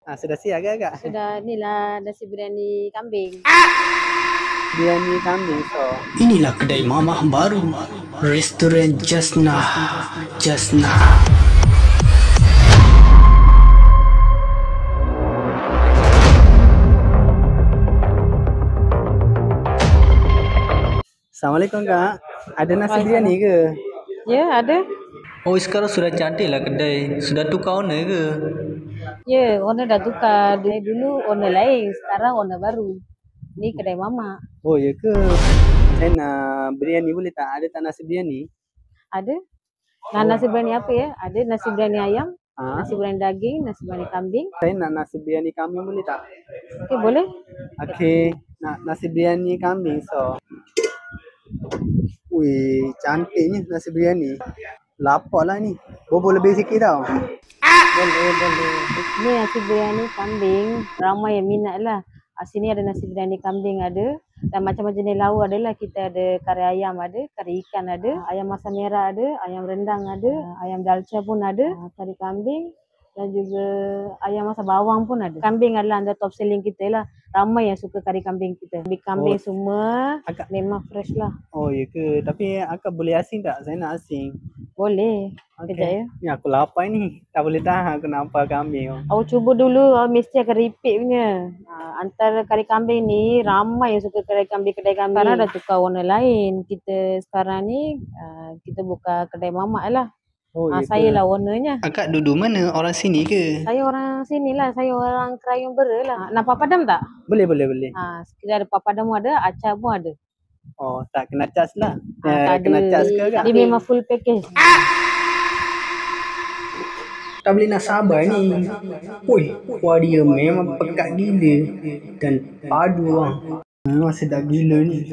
Sudah siap ke Kak? Sudah inilah nasi biryani kambing. Biryani kambing so. Inilah kedai Mamah baru, restoran Jasnah. Assalamualaikum Kak. Ada nasi biryani ke? Ya, ada. Oh, sekarang sudah cantik lah kedai. Sudah tukar owner ke? Ya, owner dah tukar. Dari dulu owner lain, sekarang owner baru. Ni kedai mama. Oh ya ke? Saya nak biryani boleh tak? Ada tak nasi biryani? Ada. Nah, nasi biryani apa ya? Ada nasi biryani ayam, Ha? nasi biryani daging, nasi biryani kambing. Saya nak nasi biryani kambing boleh tak? Okey, boleh? Okey, nak nasi biryani kambing so. Wih, cantiknya nasi biryani. Lapar lah ni. Bobol lebih sikit tau. Boleh. Ni nasi biryani kambing. Ramai yang minat lah. Sini ada nasi biryani kambing ada. Dan macam-macam jenis lauk adalah. Kita ada kari ayam ada, kari ikan ada, ayam masak merah ada, ayam rendang ada, ayam dalca pun ada, kari kambing dan juga ayam masak bawang pun ada. Kambing adalah antara top selling kita lah. Ramai yang suka kari kambing kita. Kambing semua Akak. memang fresh lah. Oh ya ke? Tapi akak boleh asing tak? Saya nak asing. Boleh. Kejap ya. Ni aku lapar ni. Tak boleh tahan aku nampak kambing. Awak cuba dulu, mesti akan repeat punya. Antara kari kambing ni, ramai yang suka kari kambing, kedai kambing. Sekarang dah tukar warna lain. Kita sekarang ni, kita buka kedai mamak lah. Oh ya Saya ke? lah warnanya. Akak duduk mana? Orang sini ke? Saya orang sini lah, saya orang Kerayung Bera lah. Nak papadam tak? Boleh. Kita ada papadam pun ada, acar pun ada. Oh, tak kena cas lah. Tak Kena ada. cas ke Kak? Dia memang full package. Tak boleh nak sabar ni. Woi, kuah dia memang pekat gila dan padu orang. Memang sedap gila ni.